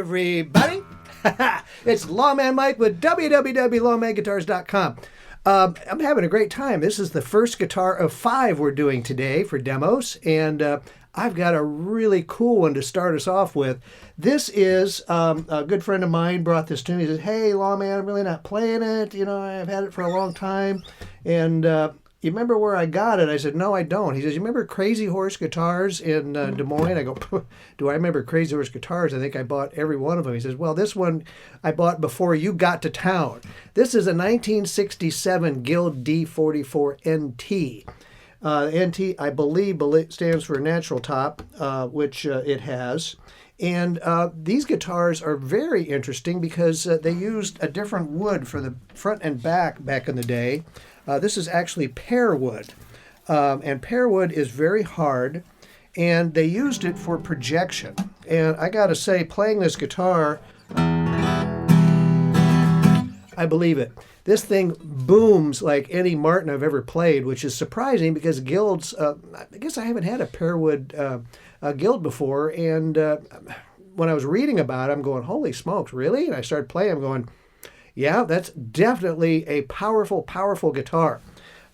everybody. It's Lawman Mike with www.lawmanguitars.com. I'm having a great time. This is the first guitar of 5 we're doing today for demos, and I've got a really cool one to start us off with. This is a good friend of mine brought this to me. He says, "Hey, Lawman, I'm really not playing it. You know, I've had it for a long time, and you remember where I got it?" I said, "No, I don't." He says, "You remember Crazy Horse Guitars in Des Moines?" I go, "Do I remember Crazy Horse Guitars? I think I bought every one of them." He says, "Well, this one I bought before you got to town. This is a 1967 Guild D-44 NT. NT, I believe, stands for natural top, which it has. And these guitars are very interesting because they used a different wood for the front and back in the day. This is actually pear wood, and pear wood is very hard, and they used it for projection. And I gotta say, playing this guitar, I believe it. This thing booms like any Martin I've ever played, which is surprising because Guilds, I guess I haven't had a pear wood Guild before, and when I was reading about it, I'm going, holy smokes, really? And I started playing, I'm going, yeah, that's definitely a powerful, powerful guitar.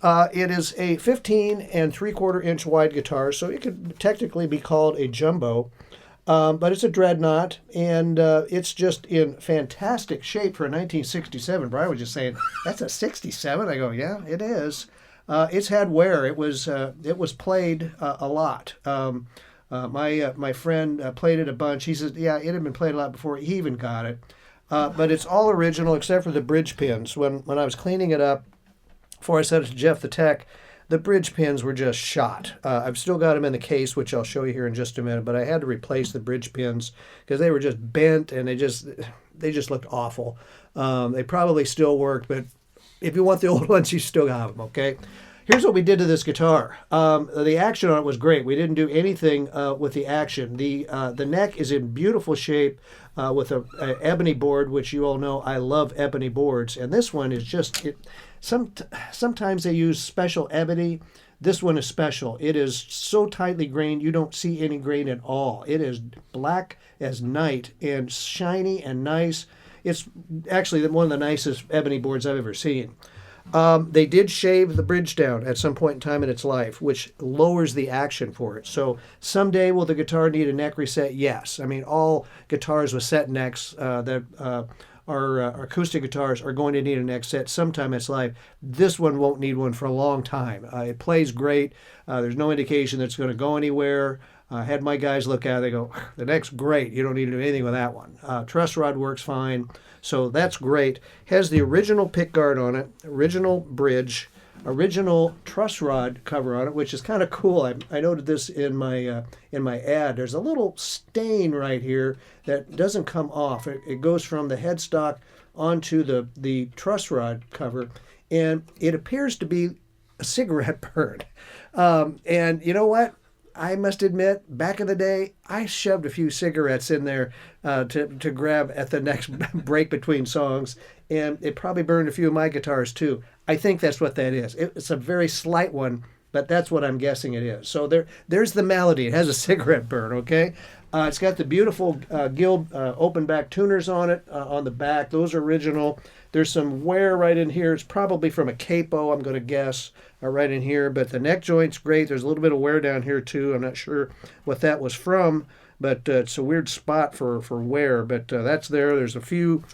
It is a 15 3/4 inch wide guitar, so it could technically be called a jumbo, but it's a Dreadnought, and it's just in fantastic shape for a 1967. Brian was just saying, that's a 67? I go, yeah, it is. It's had wear. It was played a lot. My friend played it a bunch. He says, yeah, it had been played a lot before he even got it. But it's all original except for the bridge pins. When I was cleaning it up, before I sent it to Jeff the tech, the bridge pins were just shot. I've still got them in the case, which I'll show you here in just a minute, but I had to replace the bridge pins because they were just bent and they just looked awful. They probably still work, but if you want the old ones, you still have them, okay? Here's what we did to this guitar. The action on it was great. We didn't do anything with the action. The neck is in beautiful shape with a ebony board, which you all know I love ebony boards. And this one is just, sometimes they use special ebony. This one is special. It is so tightly grained, you don't see any grain at all. It is black as night and shiny and nice. It's actually one of the nicest ebony boards I've ever seen. They did shave the bridge down at some point in time in its life, which lowers the action for it. So someday will the guitar need a neck reset? Yes. I mean, all guitars with set necks that are acoustic guitars are going to need a neck set sometime in its life. This one won't need one for a long time. It plays great. There's no indication that it's going to go anywhere. I had my guys look at it. They go, the neck's great. You don't need to do anything with that one. Truss rod works fine. So that's great. Has the original pickguard on it, original bridge, original truss rod cover on it, which is kind of cool. I noted this in my ad. There's a little stain right here that doesn't come off. It goes from the headstock onto the truss rod cover, and it appears to be a cigarette burn. And you know what? I must admit, back in the day, I shoved a few cigarettes in there to grab at the next break between songs, and it probably burned a few of my guitars too. I think that's what that is. It's a very slight one, but that's what I'm guessing it is. So there's the malady. It has a cigarette burn, okay? It's got the beautiful Guild open back tuners on it, on the back. Those are original. There's some wear right in here. It's probably from a capo, I'm going to guess, right in here. But the neck joint's great. There's a little bit of wear down here, too. I'm not sure what that was from, but it's a weird spot for wear. But that's there. There's a few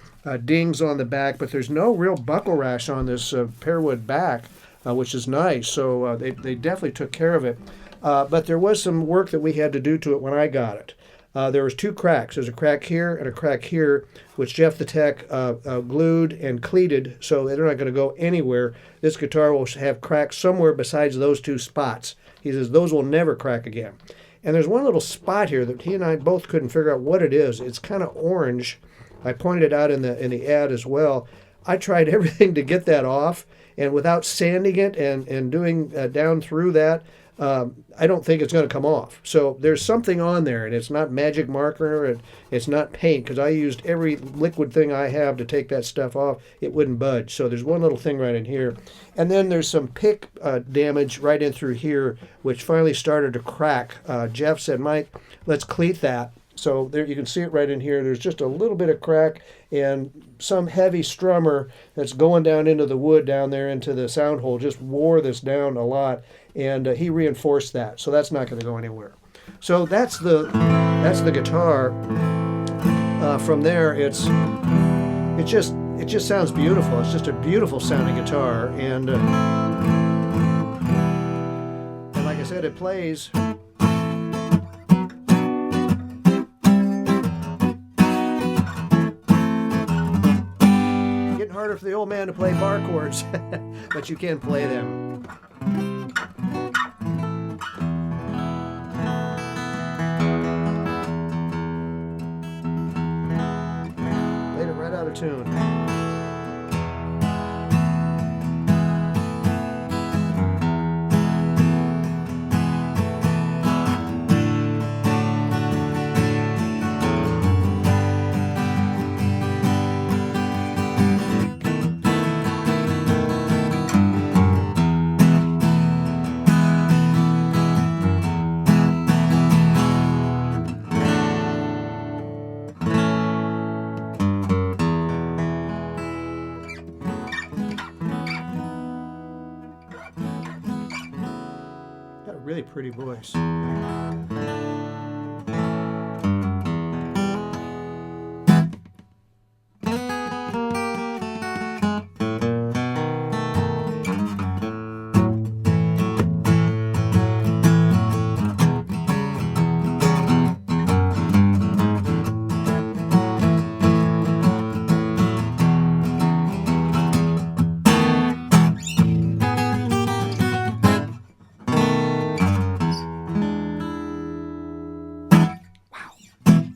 dings on the back, but there's no real buckle rash on this pearwood back, which is nice. So they definitely took care of it. But there was some work that we had to do to it when I got it. There was 2 cracks. There's a crack here and a crack here, which Jeff the tech glued and cleated, so they're not going to go anywhere. This guitar will have cracks somewhere besides those 2 spots. He says those will never crack again. And there's one little spot here that he and I both couldn't figure out what it is. It's kind of orange. I pointed it out in the ad as well. I tried everything to get that off, and without sanding it and doing down through that, I don't think it's going to come off. So there's something on there, and it's not magic marker, and it's not paint, because I used every liquid thing I have to take that stuff off. It wouldn't budge. So there's one little thing right in here. And then there's some pick damage right in through here, which finally started to crack. Jeff said, "Mike, let's cleat that." So there you can see it right in here. There's just a little bit of crack, and some heavy strummer that's going down into the wood down there into the sound hole just wore this down a lot, and he reinforced that. So that's not going to go anywhere. So that's the guitar. From there, it just sounds beautiful. It's just a beautiful sounding guitar, and like I said, it plays. Getting harder for the old man to play bar chords, but you can play them. Played it right out of tune. Really pretty voice.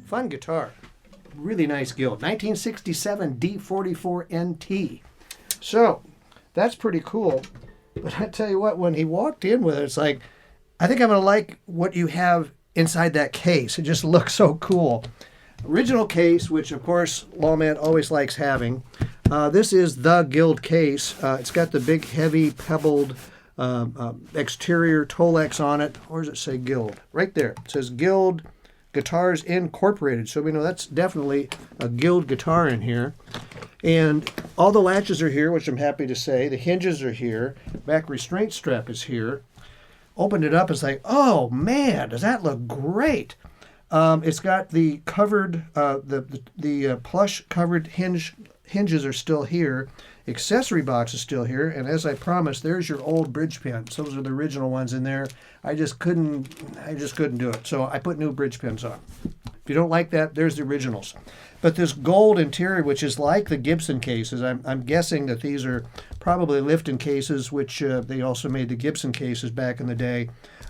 Fun guitar. Really nice Guild. 1967 D-44 NT. So, that's pretty cool. But I tell you what, when he walked in with it, it's like, I think I'm going to like what you have inside that case. It just looks so cool. Original case, which of course Lawman always likes having. This is the Guild case. It's got the big heavy pebbled exterior Tolex on it. Or does it say Guild? Right there. It says Guild Guitars Incorporated. So we know that's definitely a Guild guitar in here. And all the latches are here, which I'm happy to say. The hinges are here. Back restraint strap is here. Opened it up, it's like, oh man, does that look great? It's got the covered, the plush covered hinges are still here. Accessory box is still here, and as I promised, there's your old bridge pins. Those are the original ones in there. I just couldn't do it, so I put new bridge pins on. If you don't like that, there's the originals. But this gold interior, which is like the Gibson cases, I'm guessing that these are probably Lifton cases, which they also made the Gibson cases back in the day,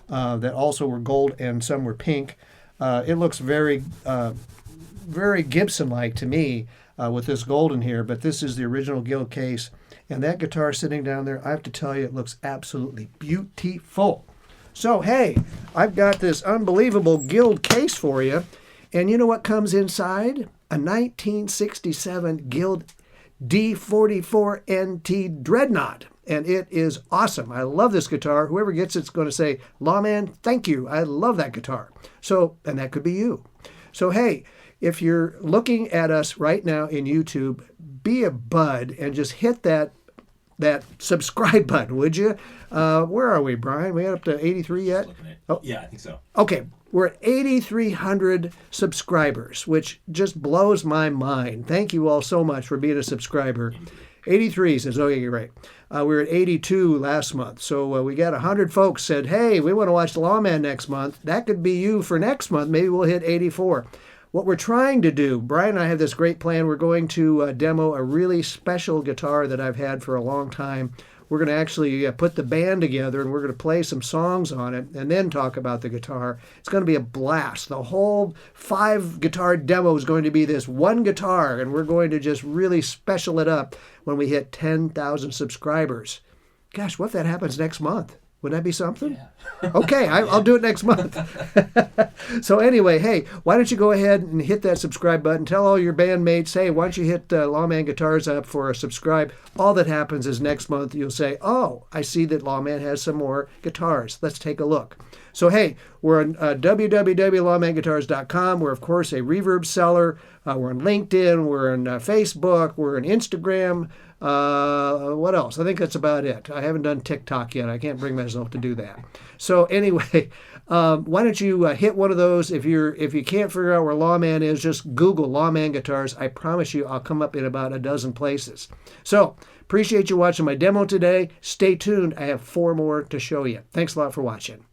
that also were gold and some were pink. It looks very, very Gibson-like to me. With this gold in here, but this is the original Guild case, and that guitar sitting down there, I have to tell you, it looks absolutely beautiful. So hey, I've got this unbelievable Guild case for you, and you know what comes inside? A 1967 Guild D-44 NT Dreadnought, and it is awesome. I love this guitar. Whoever gets it's going to say, Lawman, thank you. I love that guitar. So, and that could be you. So hey, if you're looking at us right now in YouTube, be a bud and just hit that subscribe button, would you? Where are we, Brian? We up to 83 yet? Oh, yeah, I think so. Okay, we're at 8,300 subscribers, which just blows my mind. Thank you all so much for being a subscriber. 83 says, oh, yeah, you're right. We were at 82 last month. So we got 100 folks said, hey, we want to watch The Lawman next month. That could be you for next month. Maybe we'll hit 84. What we're trying to do, Brian and I have this great plan. We're going to demo a really special guitar that I've had for a long time. We're going to actually put the band together, and we're going to play some songs on it and then talk about the guitar. It's going to be a blast. The whole 5 guitar demo is going to be this one guitar, and we're going to just really special it up when we hit 10,000 subscribers. Gosh, what if that happens next month? Would that be something? Yeah. Okay, I'll do it next month. So anyway, hey, why don't you go ahead and hit that subscribe button. Tell all your bandmates, hey, why don't you hit Lawman Guitars up for a subscribe. All that happens is next month you'll say, oh, I see that Lawman has some more guitars. Let's take a look. So, hey, we're on www.lawmanguitars.com. We're, of course, a reverb seller. We're on LinkedIn. We're on Facebook. We're on Instagram. What else? I think that's about it. I haven't done TikTok yet. I can't bring myself to do that. So anyway, why don't you hit one of those? If you can't figure out where Lawman is, just Google Lawman Guitars. I promise you I'll come up in about a dozen places. So appreciate you watching my demo today. Stay tuned. I have 4 more to show you. Thanks a lot for watching.